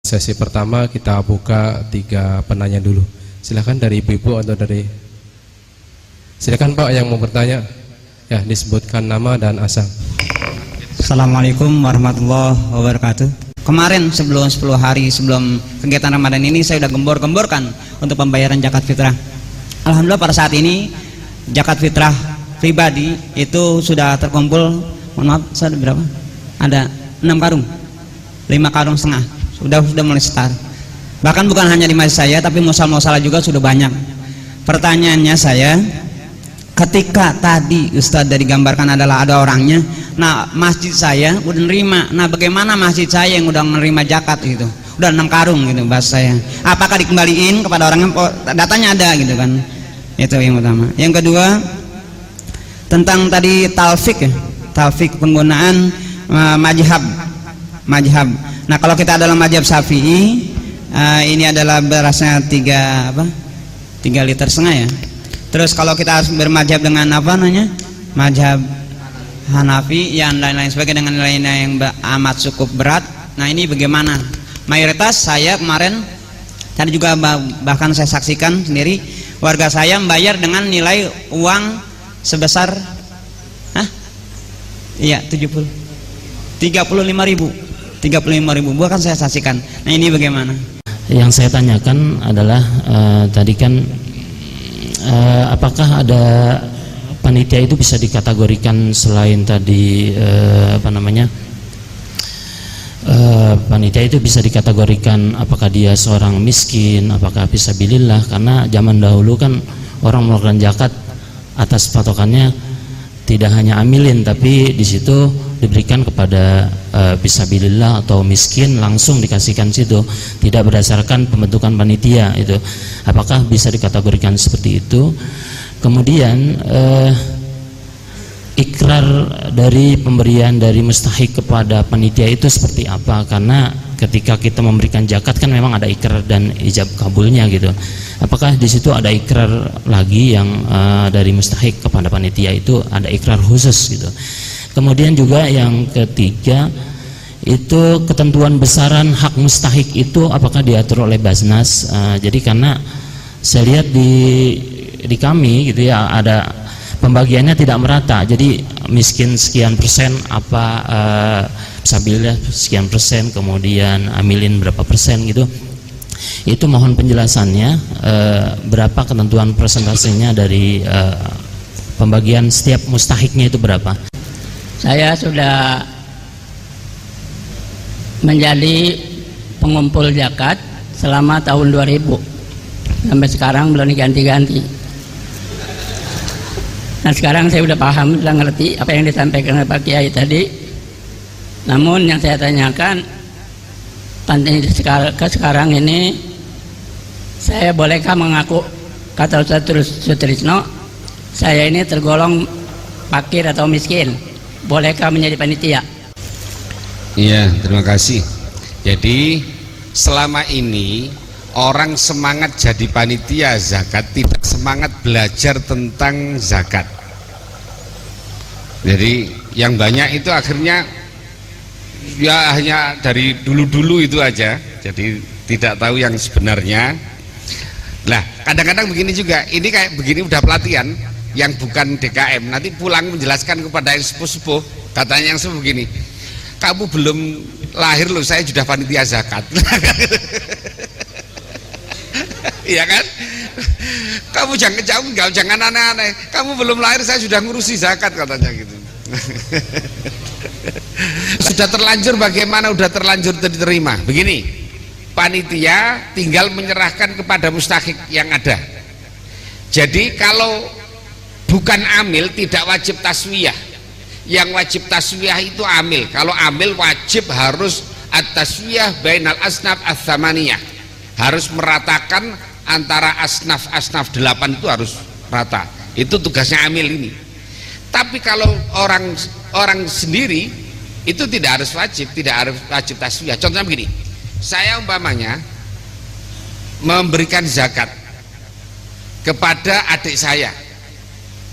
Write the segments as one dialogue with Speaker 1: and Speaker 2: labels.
Speaker 1: Sesi pertama kita buka 3 penanya dulu. Silakan dari ibu-ibu atau dari, silakan Pak yang mau bertanya. Ya, disebutkan nama dan asal.
Speaker 2: Assalamualaikum warahmatullahi wabarakatuh. Kemarin sebelum 10 hari sebelum kegiatan Ramadan ini saya sudah gembor-gemborkan untuk pembayaran zakat fitrah. Alhamdulillah pada saat ini zakat fitrah pribadi itu sudah terkumpul, mohon maaf, saya ada berapa? Ada 6 karung, 5 karung setengah, sudah mulai start. Bahkan bukan hanya di masjid saya, tapi musal-musala juga sudah banyak. Pertanyaannya saya, ketika tadi Ustadz dari gambarkan adalah ada orangnya, nah masjid saya udah nerima, nah bagaimana masjid saya yang udah menerima zakat gitu, udah 6 karung gitu bahasa saya, apakah dikembaliin kepada orangnya? Datanya ada gitu kan, itu yang utama. Yang kedua tentang tadi talfik ya, talfik penggunaan majhab. Nah kalau kita dalam majhab Syafi'i, ini adalah berasnya 3,5 liter ya. Terus kalau kita harus bermajhab dengan apa namanya, majhab Hanafi yang lain-lain sebagainya dengan nilai-nilai yang amat cukup berat. Nah ini bagaimana? Mayoritas saya kemarin tadi juga bahkan saya saksikan sendiri, warga saya membayar dengan nilai uang sebesar 35.000 bahkan saya saksikan. Nah ini bagaimana?
Speaker 3: Yang saya tanyakan adalah tadi kan apakah ada panitia itu bisa dikategorikan selain tadi panitia itu bisa dikategorikan apakah dia seorang miskin, apakah fisabilillah, karena zaman dahulu kan orang mengeluarkan zakat atas patokannya tidak hanya amilin, tapi di situ diberikan kepada fisabilillah atau miskin, langsung dikasihkan situ, tidak berdasarkan pembentukan panitia itu. Apakah bisa dikategorikan seperti itu? Kemudian ikrar dari pemberian dari mustahik kepada panitia itu seperti apa? Karena ketika kita memberikan zakat kan memang ada ikrar dan ijab kabulnya gitu. Apakah di situ ada ikrar lagi yang dari mustahik kepada panitia itu ada ikrar khusus gitu? Kemudian juga yang ketiga itu ketentuan besaran hak mustahik itu apakah diatur oleh Basnas? Jadi karena saya lihat di kami gitu ya, ada pembagiannya tidak merata. Jadi miskin sekian persen, fisabilillah sekian persen, kemudian amilin berapa persen gitu. Itu mohon penjelasannya, berapa ketentuan persentasenya dari pembagian setiap mustahiknya itu berapa?
Speaker 4: Saya sudah menjadi pengumpul zakat selama tahun 2000 sampai sekarang belum diganti-ganti. Nah sekarang saya udah paham, sudah ngerti apa yang disampaikan oleh Pak Kiai tadi. Namun yang saya tanyakan, sekarang ini saya bolehkah mengaku, kata Ustaz Sutrisno, saya ini tergolong fakir atau miskin, bolehkah menjadi panitia?
Speaker 5: Iya, terima kasih. Jadi selama ini orang semangat jadi panitia zakat, tidak semangat belajar tentang zakat. Jadi yang banyak itu akhirnya ya hanya dari dulu-dulu itu aja, jadi tidak tahu yang sebenarnya. Nah kadang-kadang begini juga, ini kayak begini udah pelatihan yang bukan DKM, nanti pulang menjelaskan kepada yang sepuh-sepuh, katanya yang sepuh begini, kamu belum lahir loh saya sudah panitia zakat. Iya kan? Kamu jangan aneh-aneh, kamu belum lahir saya sudah ngurusi zakat, katanya gitu. Sudah terlanjur bagaimana? Udah terlanjur diterima. Begini, panitia tinggal menyerahkan kepada mustahik yang ada. Jadi kalau bukan amil tidak wajib taswiyah. Yang wajib taswiyah itu amil. Kalau amil wajib harus at-taswiyah bainal asnaf ats-tsamaniyah, harus meratakan antara asnaf 8 itu harus rata. Itu tugasnya amil ini. Tapi kalau orang sendiri itu tidak harus wajib taswiyah. Contohnya begini, saya umpamanya memberikan zakat kepada adik saya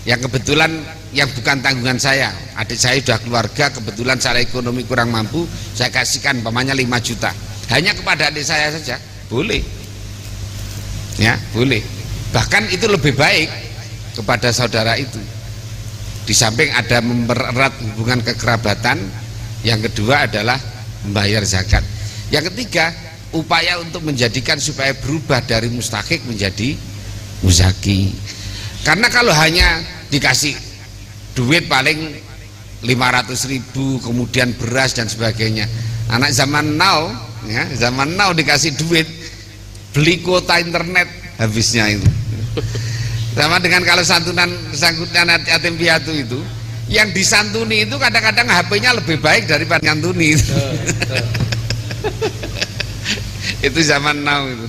Speaker 5: yang kebetulan yang bukan tanggungan saya, adik saya sudah keluarga, kebetulan secara ekonomi kurang mampu, saya kasihkan umpamanya 5 juta. hanya kepada adik saya saja boleh, ya boleh, bahkan itu lebih baik kepada saudara itu. Di samping ada mempererat hubungan kekerabatan, yang kedua adalah membayar zakat, yang ketiga upaya untuk menjadikan supaya berubah dari mustahik menjadi muzaki. Karena kalau hanya dikasih duit paling 500.000 kemudian beras dan sebagainya, anak zaman now, ya, zaman now dikasih duit beli kuota internet habisnya itu. Sama dengan kalau santunan yatim piatu itu, yang disantuni itu kadang-kadang HP-nya lebih baik daripada nyantuni itu. Itu zaman now itu.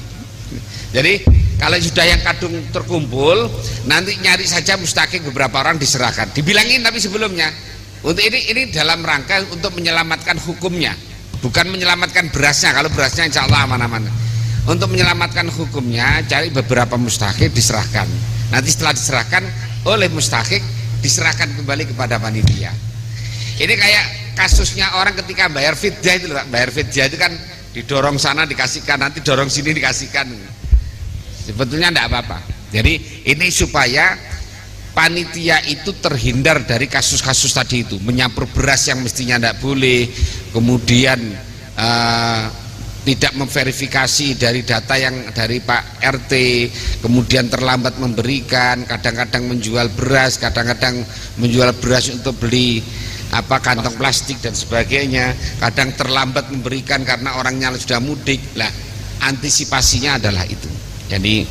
Speaker 5: Jadi kalau sudah yang kadung terkumpul, nanti nyari saja mustahik beberapa orang diserahkan. Dibilangin tapi sebelumnya, untuk ini dalam rangka untuk menyelamatkan hukumnya, bukan menyelamatkan berasnya. Kalau berasnya insya Allah aman-aman. Untuk menyelamatkan hukumnya, cari beberapa mustahik diserahkan. Nanti setelah diserahkan oleh mustahik, diserahkan kembali kepada panitia. Ini kayak kasusnya orang ketika bayar fidyah itu, Pak. Bayar fidyah itu kan didorong sana dikasihkan, nanti dorong sini dikasihkan. Sebetulnya tidak apa-apa. Jadi ini supaya panitia itu terhindar dari kasus-kasus tadi itu, menyampur beras yang mestinya tidak boleh, kemudian tidak memverifikasi dari data yang dari Pak RT, kemudian terlambat memberikan, kadang-kadang menjual beras, kadang-kadang menjual beras untuk beli kantong plastik dan sebagainya, kadang terlambat memberikan karena orangnya sudah mudik. Lah, antisipasinya adalah itu. Jadi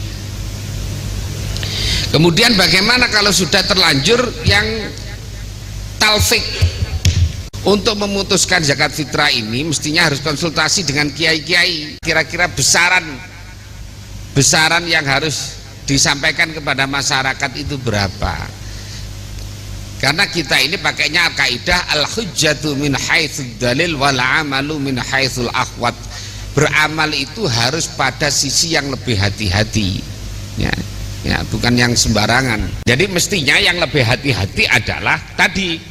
Speaker 5: kemudian bagaimana kalau sudah terlanjur yang talfik untuk memutuskan zakat fitrah ini, mestinya harus konsultasi dengan kiai-kiai, kira-kira besaran yang harus disampaikan kepada masyarakat itu berapa. Karena kita ini pakainya kaidah al-hujjatu min haitsul dalil wal amalu min haitsul akhwat. Beramal itu harus pada sisi yang lebih hati-hati, ya, bukan yang sembarangan. Jadi mestinya yang lebih hati-hati adalah tadi,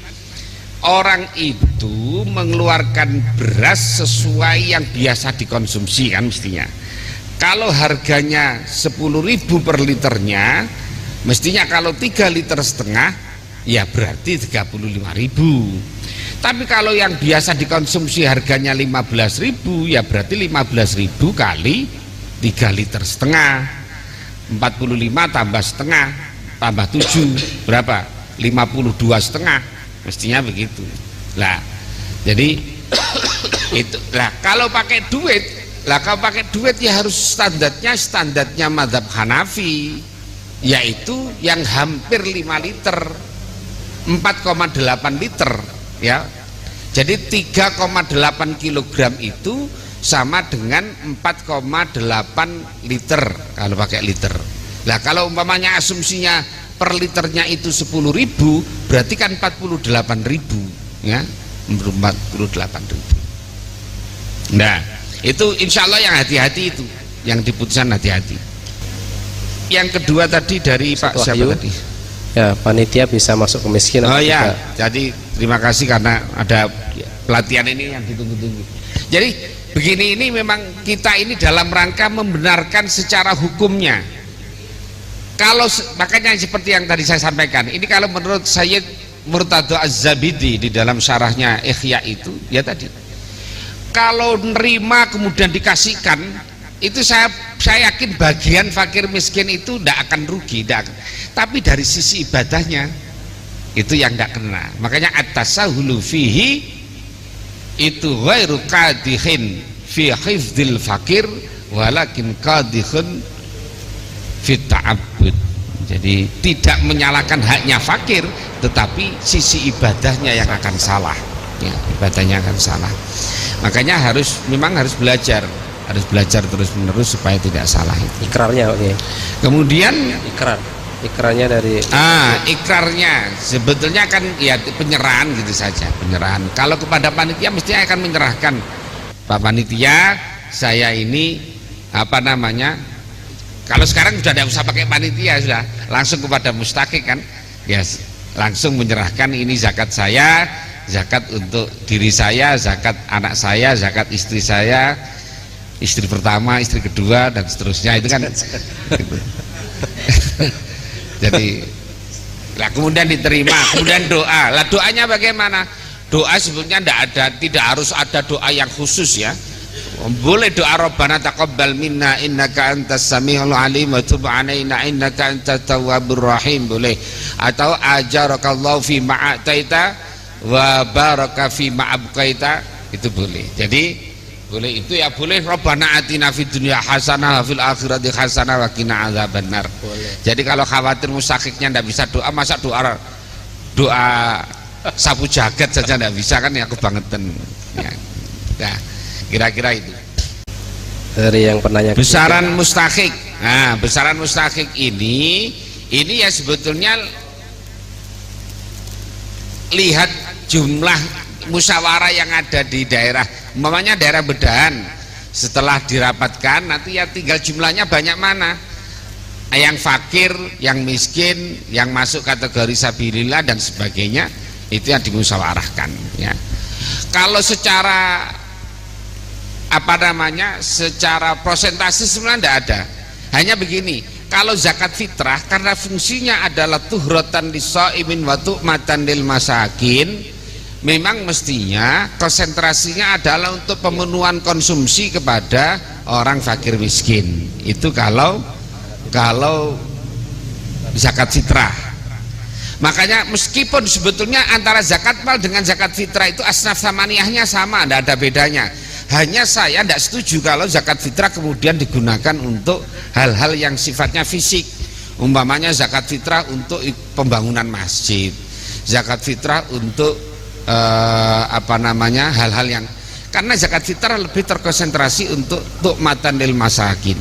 Speaker 5: orang itu mengeluarkan beras sesuai yang biasa dikonsumsi kan mestinya. Kalau harganya 10.000 per liternya, mestinya kalau 3,5 liter ya berarti 35.000. Tapi kalau yang biasa dikonsumsi harganya 15.000, ya berarti 15.000 kali 3,5 liter, 45 tambah setengah tambah 7 berapa? 52,5. Mestinya begitu. Lah, jadi itu lah kalau pakai duit, ya harus standarnya mazhab Hanafi, yaitu yang hampir 5 liter, 4,8 liter, ya. Jadi 3,8 kilogram itu sama dengan 4,8 liter kalau pakai liter. Lah kalau umpamanya asumsinya per liternya itu 10.000, berarti kan 48.000, ya, 48.000. Nah, itu insya Allah yang hati-hati itu, yang diputuskan hati-hati. Yang kedua tadi dari Pak siapa tadi?
Speaker 1: Ya, panitia bisa masuk ke miskin.
Speaker 5: Oh ya, jadi terima kasih karena ada pelatihan ini yang ditunggu-tunggu. Jadi begini, ini memang kita ini dalam rangka membenarkan secara hukumnya. Kalau makanya seperti yang tadi saya sampaikan, ini kalau menurut Sayyid Murtadha Az-Zabidi di dalam syarahnya Ihya itu, ya tadi, kalau nerima kemudian dikasihkan, itu saya yakin bagian fakir miskin itu tidak akan rugi, tapi dari sisi ibadahnya itu yang tidak kena. Makanya at-tasahulu fihi itu ghairu qadihin fi hifdzil fakir walakin qadihun fit ta'abbud. Jadi tidak menyalahkan haknya fakir, tetapi sisi ibadahnya yang akan salah, ya, ibadahnya akan salah. Makanya memang harus belajar terus menerus supaya tidak salah itu.
Speaker 1: Ikrarnya, oke.
Speaker 5: Kemudian
Speaker 1: ikrarnya dari
Speaker 5: ikrarnya sebetulnya kan ya penyerahan gitu saja, penyerahan. Kalau kepada panitia mestinya akan menyerahkan, Pak Panitia, saya ini kalau sekarang sudah tidak usah pakai panitia, sudah langsung kepada mustahik kan, yes, langsung menyerahkan ini zakat saya, zakat untuk diri saya, zakat anak saya, zakat istri saya, istri pertama, istri kedua dan seterusnya itu kan gitu. Jadi lah kemudian diterima, kemudian doa. Lah doanya bagaimana? Doa sebetulnya tidak harus ada doa yang khusus ya. Boleh doa Rabbana taqabbal minna innaka antas samiul alim wa tub alaina innaka antat tawwabur rahim, boleh. Atau ajarakallahu fi ma'ataita wa baraka fi ma'abqaita, itu boleh. Jadi boleh itu ya, boleh Rabbana atina fid dunya hasanah wa fil akhirati hasanah wa qina adzabannar. Jadi kalau khawatir mustahiqnya enggak bisa doa, masa doa sapu jagat saja enggak bisa kan, ya kebangetan ya. Nah, kira-kira itu
Speaker 1: Dari yang penanya
Speaker 5: besaran mustahiq. Nah, besaran mustahiq ini ya sebetulnya lihat jumlah musyawarah yang ada di daerah, umpamanya daerah Bedahan, setelah dirapatkan nanti ya tinggal jumlahnya banyak mana, yang fakir, yang miskin, yang masuk kategori sabilillah dan sebagainya, itu yang dimusyawarahkan ya. Kalau secara secara prosentase sebenarnya tidak ada, hanya begini, kalau zakat fitrah karena fungsinya adalah tuhratan lisaimin wa tu'matan lil masakin, memang mestinya konsentrasinya adalah untuk pemenuhan konsumsi kepada orang fakir miskin. Itu kalau zakat fitrah. Makanya meskipun sebetulnya antara zakat mal dengan zakat fitrah itu asnaf samaniyahnya sama, tidak ada bedanya. Hanya saya tidak setuju kalau zakat fitrah kemudian digunakan untuk hal-hal yang sifatnya fisik. Umpamanya zakat fitrah untuk pembangunan masjid, zakat fitrah untuk hal-hal yang, karena zakat fitrah lebih terkonsentrasi untuk tu'matan lil masakin,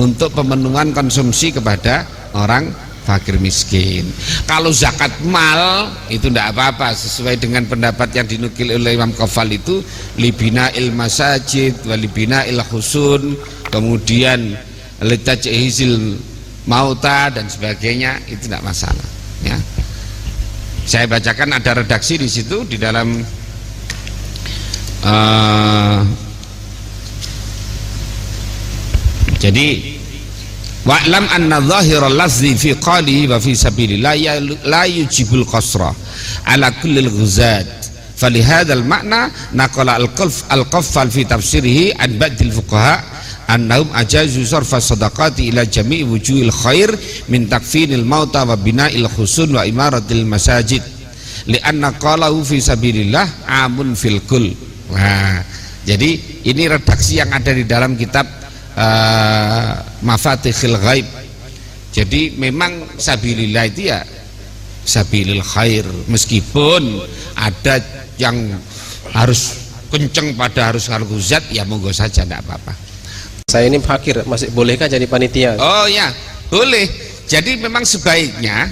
Speaker 5: untuk pemenuhan konsumsi kepada orang fakir miskin. Kalau zakat mal itu tidak apa-apa, sesuai dengan pendapat yang dinukil oleh Imam Qafal itu libina il masajid walibina il husun, kemudian litajhizil mauta dan sebagainya, itu tidak masalah ya. Saya bacakan ada redaksi di situ di dalam jadi wa'lam anna zahiral lafzi fi qali wa fi sabilillah la yujibul qasra ala kullil ghuzat, falihadzal makna naqala al-qaffal fi tafsirihi an ba'dil fuqaha annahum ajazu sarfa sadaqati ila jami'i wujuhil khair min takfinil mauta wa bina'il husun wa imaratil masajid li'anna qalahu fi sabilillah amun fil kul. Nah, jadi ini redaksi yang ada di dalam kitab Mafatihil Ghaib. Jadi memang sabilillah itu ya sabilil khair, meskipun ada yang harus kenceng pada harus al-ghuzat, ya monggo saja tidak apa-apa.
Speaker 1: Saya ini fakir, masih bolehkah jadi panitia?
Speaker 5: Oh ya, boleh. Jadi memang sebaiknya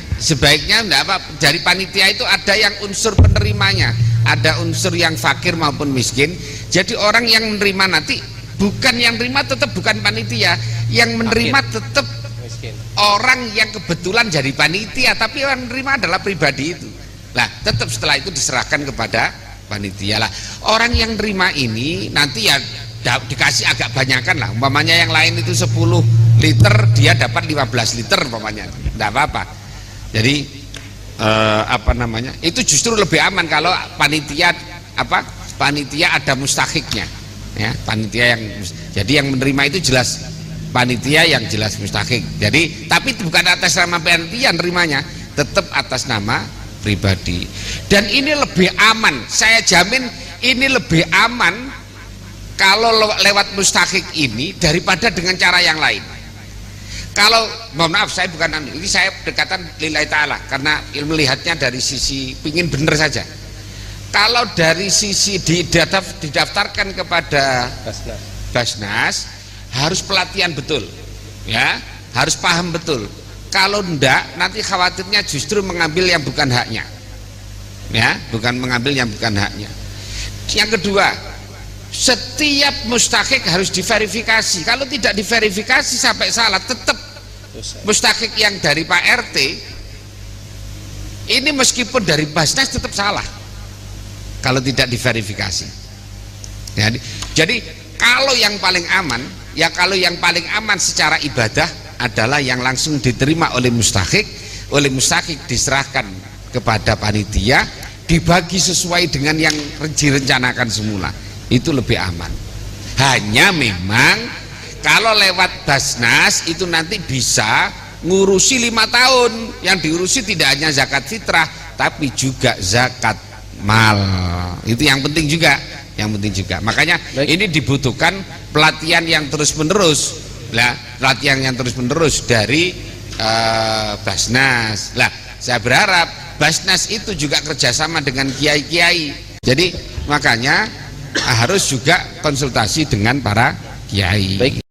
Speaker 5: enggak apa, dari panitia itu ada yang unsur penerimanya, ada unsur yang fakir maupun miskin. Jadi orang yang menerima nanti bukan yang menerima tetap bukan panitia, yang menerima tetap
Speaker 1: Miskin.
Speaker 5: orang yang kebetulan jadi panitia, tapi yang menerima adalah pribadi itu. Nah, tetap setelah itu diserahkan kepada panitia lah. Orang yang menerima ini nanti ya dikasih agak banyakan lah, umpamanya yang lain itu 10 liter, dia dapat 15 liter umpamanya, tidak apa-apa. Jadi itu justru lebih aman kalau panitia ada mustahiqnya ya, panitia yang, jadi yang menerima itu jelas panitia yang jelas mustahiq. Jadi tapi bukan atas nama panitia nerimanya, tetap atas nama pribadi. Dan ini lebih aman, saya jamin ini lebih aman kalau lewat mustahiq ini daripada dengan cara yang lain. Kalau mohon maaf, saya bukan ini, saya dekatan lillahi ta'ala karena melihatnya dari sisi pingin bener saja. Kalau dari sisi didaftarkan kepada Basnas harus pelatihan betul ya, harus paham betul. Kalau enggak nanti khawatirnya justru mengambil yang bukan haknya ya, bukan mengambil yang bukan haknya. Yang kedua, setiap mustahiq harus diverifikasi. Kalau tidak diverifikasi sampai salah, tetap mustahiq yang dari Pak RT ini meskipun dari Basnas tetap salah kalau tidak diverifikasi. Jadi Kalau yang paling aman, ya kalau yang paling aman secara ibadah adalah yang langsung diterima oleh mustahik diserahkan kepada panitia, dibagi sesuai dengan yang direncanakan semula, itu lebih aman. Hanya memang kalau lewat Basnas itu nanti bisa ngurusi 5 tahun, yang diurusi tidak hanya zakat fitrah tapi juga zakat mal. Itu yang penting juga, makanya ini dibutuhkan pelatihan yang terus menerus dari Basnas. Lah saya berharap Basnas itu juga kerjasama dengan kiai-kiai, jadi makanya harus juga konsultasi dengan para kiai.